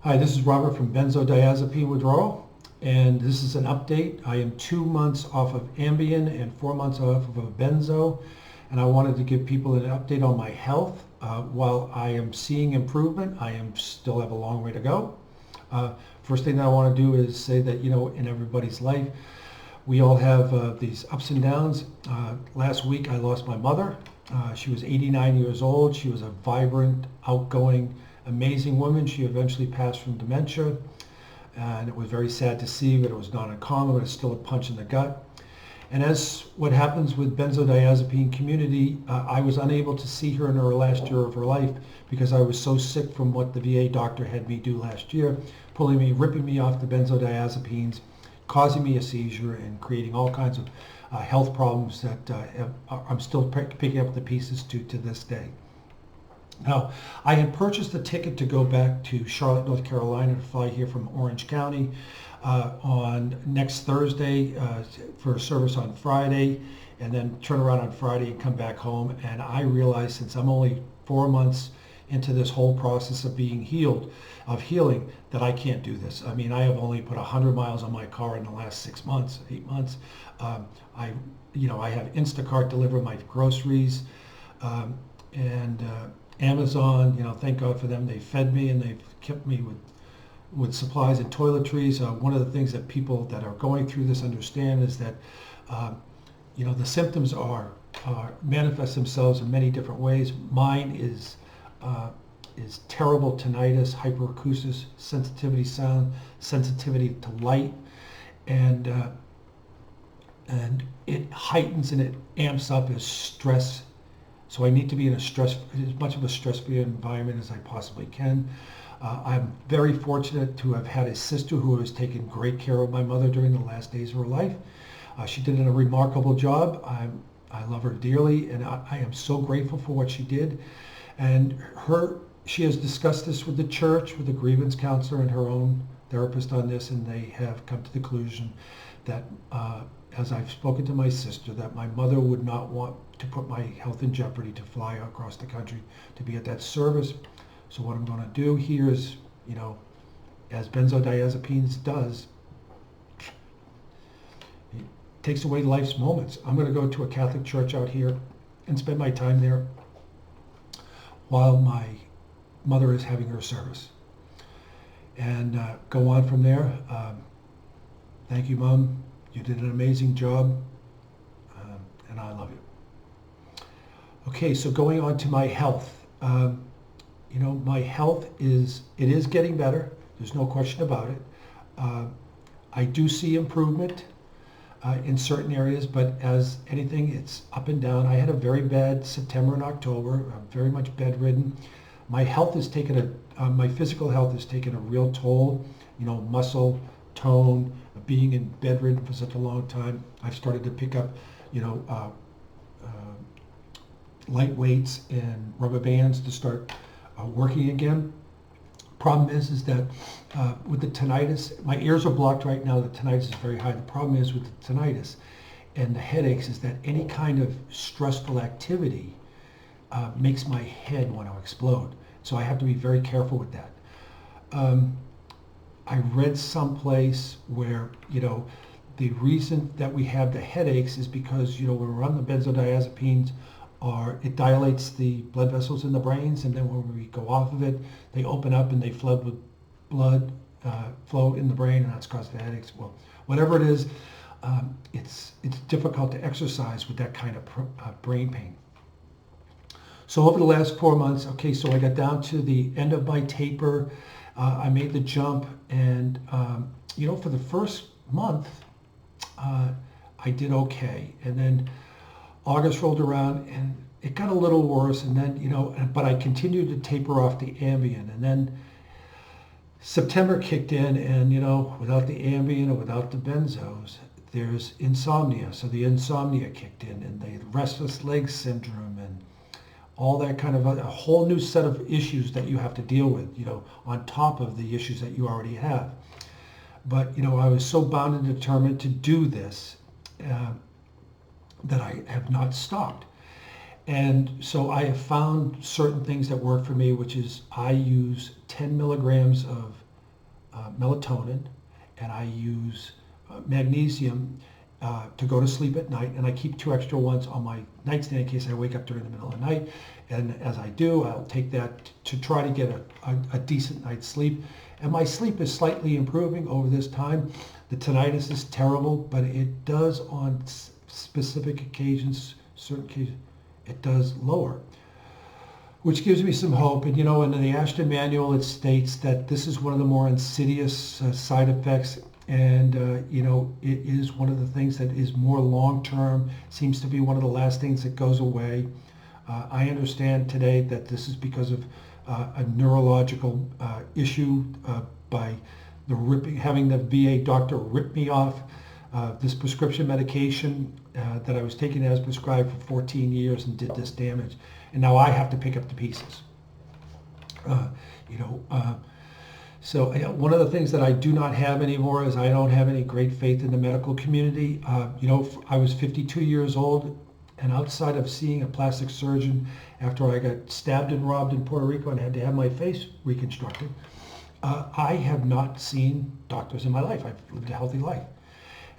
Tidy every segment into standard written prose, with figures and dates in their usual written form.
Hi, this is Robert from Benzo Withdrawal, and this is an update. I am 2 months off of Ambien and 4 months off of a benzo, and I wanted to give people an update on my health. While I am seeing improvement, I am still have a long way to go. First thing that I want to do is say that, in everybody's life, we all have these ups and downs. Last week, I lost my mother. She was 89 years old. She was a vibrant, outgoing, amazing woman. She eventually passed from dementia, and it was very sad to see, but it was not uncommon, but it's still a punch in the gut. And as what happens with benzodiazepine community, I was unable to see her in her last year of her life because I was so sick from what the VA doctor had me do last year, ripping me off the benzodiazepines, causing me a seizure and creating all kinds of health problems that I'm still picking up the pieces to this day. Now, I had purchased a ticket to go back to Charlotte, North Carolina to fly here from Orange County on next Thursday for a service on Friday, and then turn around on Friday and come back home. And I realized, since I'm only 4 months into this whole process of healing, that I can't do this. I mean, I have only put 100 miles on my car in the last 6 months, 8 months. I have Instacart deliver my groceries, and Amazon, thank God for them. They fed me and they've kept me with supplies and toiletries. One of the things that people that are going through this understand is that, the symptoms manifest themselves in many different ways. Mine is terrible tinnitus, hyperacusis, sensitivity sound, sensitivity to light, and it heightens and it amps up as stress. So I need to be in as much of a stress-free environment as I possibly can. I'm very fortunate to have had a sister who has taken great care of my mother during the last days of her life. She did a remarkable job. I love her dearly, and I am so grateful for what she did. And she has discussed this with the church, with the grievance counselor and her own therapist on this, and they have come to the conclusion that, as I've spoken to my sister, that my mother would not want to put my health in jeopardy to fly across the country to be at that service. So what I'm going to do here is, as benzodiazepines does, it takes away life's moments. I'm going to go to a Catholic church out here and spend my time there while my mother is having her service, and go on from there. Thank you, Mom. You did an amazing job, and I love you. Okay, so going on to my health. My health is getting better. There's no question about it. I do see improvement in certain areas, but as anything, it's up and down. I had a very bad September and October. I'm very much bedridden. My health has taken my physical health has taken a real toll. Muscle tone, being in bedridden for such a long time. I've started to pick up, light weights and rubber bands to start working again. Problem is that with the tinnitus, my ears are blocked right now. The tinnitus is very high. The problem is with the tinnitus and the headaches is that any kind of stressful activity makes my head want to explode. So I have to be very careful with that. I read someplace where, the reason that we have the headaches is because, when we're on the benzodiazepines, it dilates the blood vessels in the brains, and then when we go off of it, they open up and they flood with blood flow in the brain, and that's causing the headaches. Well, whatever it is, it's difficult to exercise with that kind of brain pain. So over the last 4 months, so I got down to the end of my taper. I made the jump, and for the first month, I did okay, and then August rolled around and it got a little worse, and then but I continued to taper off the Ambien, and then September kicked in, and without the Ambien or without the benzos, there's insomnia. So the insomnia kicked in, and the restless leg syndrome, and all that kind of a whole new set of issues that you have to deal with, on top of the issues that you already have. But, I was so bound and determined to do this that I have not stopped. And so I have found certain things that work for me, which is I use 10 milligrams of melatonin, and I use magnesium to go to sleep at night, and I keep 2 extra ones on my nightstand in case I wake up during the middle of the night. And as I do, I'll take that to try to get a decent night's sleep. And my sleep is slightly improving over this time. The tinnitus is terrible, but it does on specific occasions, certain occasions, it does lower, which gives me some hope. And in the Ashton Manual, it states that this is one of the more insidious side effects. And, it is one of the things that is more long-term, seems to be one of the last things that goes away. I understand today that this is because of a neurological issue by having the VA doctor rip me off this prescription medication that I was taking as prescribed for 14 years and did this damage. And now I have to pick up the pieces. So one of the things that I do not have anymore is I don't have any great faith in the medical community. I was 52 years old, and outside of seeing a plastic surgeon after I got stabbed and robbed in Puerto Rico and had to have my face reconstructed, I have not seen doctors in my life. I've lived a healthy life.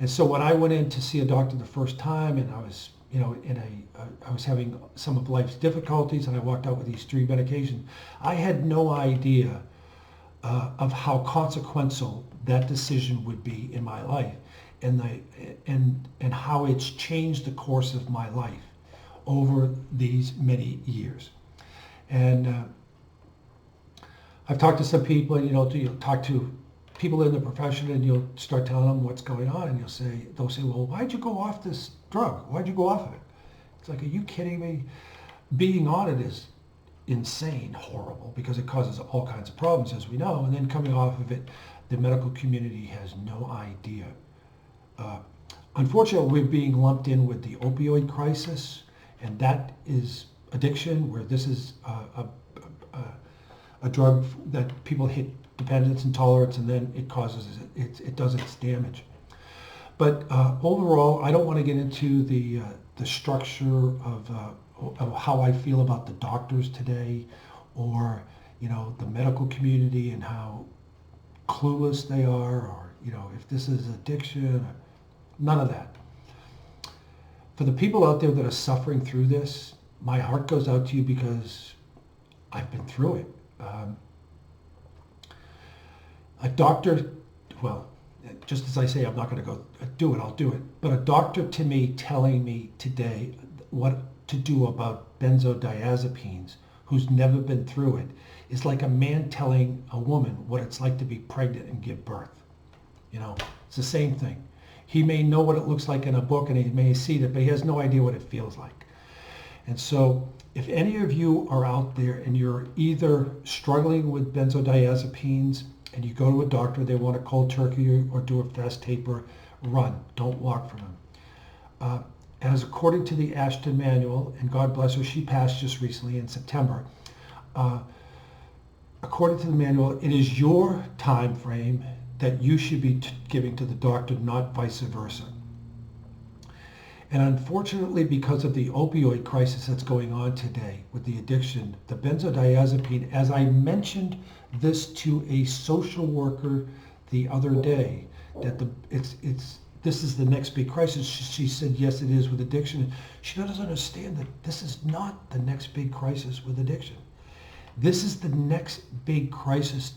And so when I went in to see a doctor the first time, and I was, I was having some of life's difficulties, and I walked out with these 3 medications, I had no idea of how consequential that decision would be in my life, and how it's changed the course of my life over these many years. And I've talked to some people, and you'll talk to people in the profession, and you'll start telling them what's going on, and they'll say, well, why'd you go off this drug? Why'd you go off of it? It's like, are you kidding me? Being on it is insane, horrible, because it causes all kinds of problems, as we know. And then coming off of it, the medical community has no idea. Unfortunately, we're being lumped in with the opioid crisis, and that is addiction, where this is a drug that people hit dependence and tolerance, and then it does its damage. But overall, I don't want to get into the structure of how I feel about the doctors today, or the medical community and how clueless they are, or if this is addiction. None of that. For the people out there that are suffering through this, my heart goes out to you, because I've been through it. A doctor, well, just as I say, I'm not going to go do it, I'll do it. But a doctor to me telling me today what to do about benzodiazepines, who's never been through it, is like a man telling a woman what it's like to be pregnant and give birth. It's the same thing. He may know what it looks like in a book, and he may have seen it, but he has no idea what it feels like. And so if any of you are out there and you're either struggling with benzodiazepines and you go to a doctor, they want a cold turkey or do a fast taper, run. Don't walk from them. As according to the Ashton Manual, and God bless her, she passed just recently in September. According to the manual, it is your time frame that you should be giving to the doctor, not vice versa. And unfortunately, because of the opioid crisis that's going on today with the addiction, the benzodiazepine, as I mentioned this to a social worker the other day, that this is the next big crisis. She said, yes, it is with addiction. She doesn't understand that this is not the next big crisis with addiction. This is the next big crisis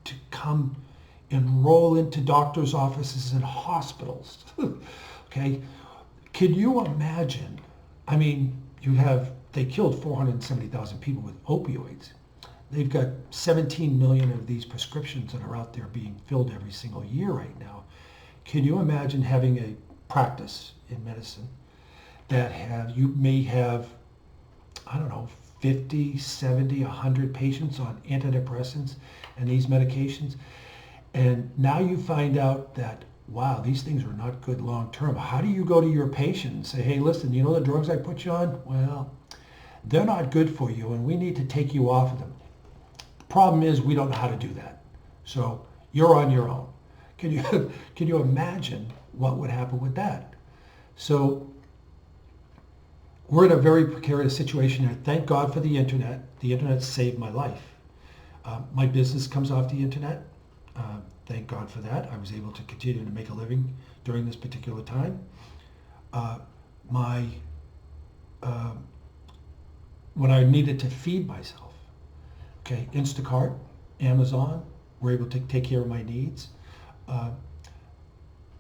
to come and roll into doctors' offices and hospitals. Okay? Can you imagine? I mean, they killed 470,000 people with opioids. They've got 17 million of these prescriptions that are out there being filled every single year right now. Can you imagine having a practice in medicine that you may have, 50, 70, 100 patients on antidepressants and these medications, and now you find out that, wow, these things are not good long term. How do you go to your patient and say, hey, listen, the drugs I put you on? Well, they're not good for you, and we need to take you off of them. The problem is we don't know how to do that. So you're on your own. Can you imagine what would happen with that? So we're in a very precarious situation here. Thank God for the internet. The internet saved my life. My business comes off the internet. Thank God for that. I was able to continue to make a living during this particular time. My when I needed to feed myself, okay, Instacart, Amazon were able to take care of my needs.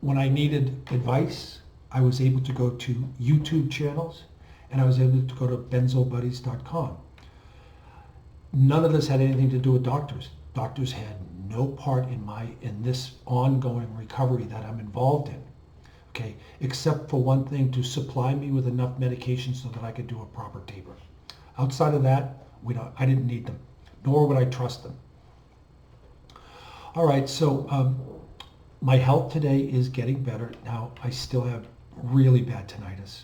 When I needed advice, I was able to go to YouTube channels, and I was able to go to benzobuddies.com. None of this had anything to do with doctors. Doctors had no part in this ongoing recovery that I'm involved in, okay, except for one thing, to supply me with enough medication so that I could do a proper taper. Outside of that, I didn't need them, nor would I trust them. All right, so my health today is getting better. Now, I still have really bad tinnitus.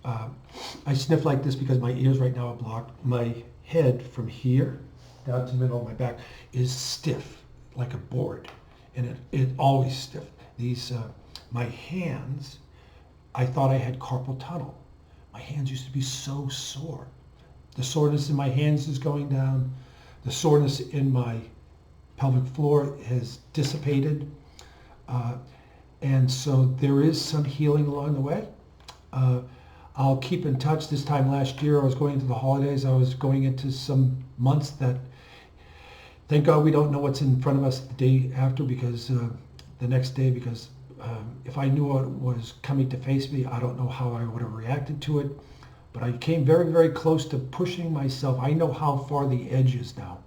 I sniff like this because my ears right now are blocked. My head from here down to the middle of my back is stiff like a board, and it always stiff. My hands, I thought I had carpal tunnel. My hands used to be so sore. The soreness in my hands is going down. The soreness in my pelvic floor has dissipated. And so there is some healing along the way. I'll keep in touch. This time last year, I was going into the holidays. I was going into some months that, thank God we don't know what's in front of us the day after, because the next day, because if I knew what was coming to face me, I don't know how I would have reacted to it. But I came very, very close to pushing myself. I know how far the edge is now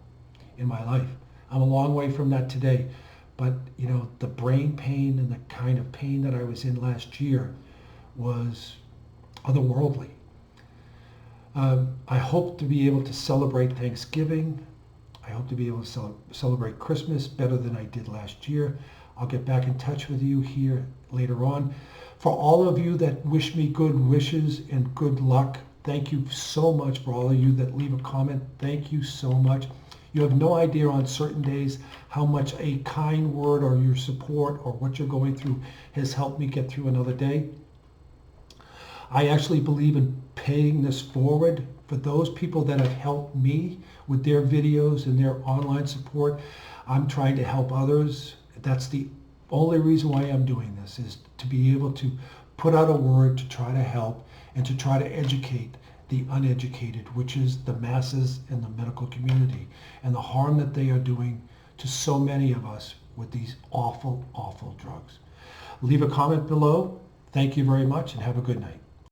in my life. I'm a long way from that today. But, you know, the brain pain and the kind of pain that I was in last year was otherworldly. I hope to be able to celebrate Thanksgiving. I hope to be able to celebrate Christmas better than I did last year. I'll get back in touch with you here later on. For all of you that wish me good wishes and good luck, thank you so much. For all of you that leave a comment, thank you so much. You have no idea on certain days how much a kind word or your support or what you're going through has helped me get through another day. I actually believe in paying this forward for those people that have helped me with their videos and their online support. I'm trying to help others. That's the only reason why I'm doing this, is to be able to put out a word to try to help and to try to educate the uneducated, which is the masses in the medical community, and the harm that they are doing to so many of us with these awful, awful drugs. Leave a comment below. Thank you very much and have a good night.